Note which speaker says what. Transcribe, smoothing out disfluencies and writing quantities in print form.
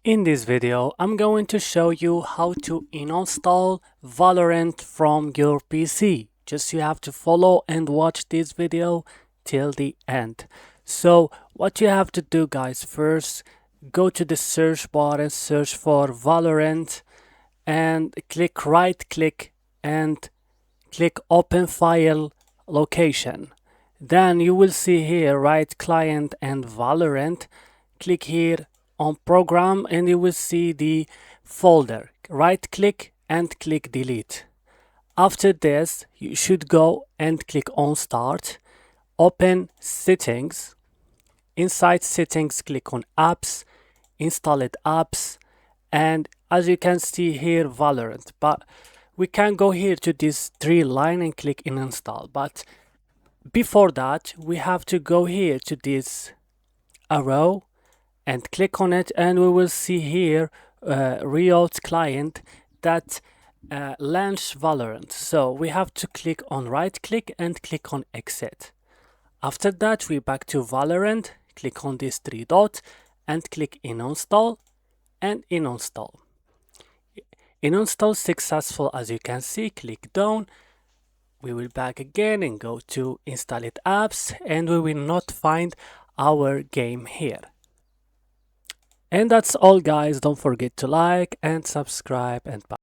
Speaker 1: In this video, I'm going to show you how to uninstall Valorant from your PC. Just you have to follow and watch this video till the end. So what you have to do, guys, first go to the search bar and search for Valorant and right click and click open file location. Then you will see here right client and Valorant. Click here on program and you will see the folder. Right click and click delete. After this, you should go and click on start. Open settings. Inside settings, click on apps, installed apps, and as you can see here, Valorant. But we can go here to this three line and click in install. But before that, we have to go here to this arrow and click on it, and we will see here Riot client that launch Valorant. So we have to click on right click and click on exit. After that, we back to Valorant, click on this three dot and click uninstall and uninstall. Uninstall successful, as you can see. Click down. We will back again and go to installed apps, and we will not find our game here. And that's all, guys. Don't forget to like and subscribe, and bye.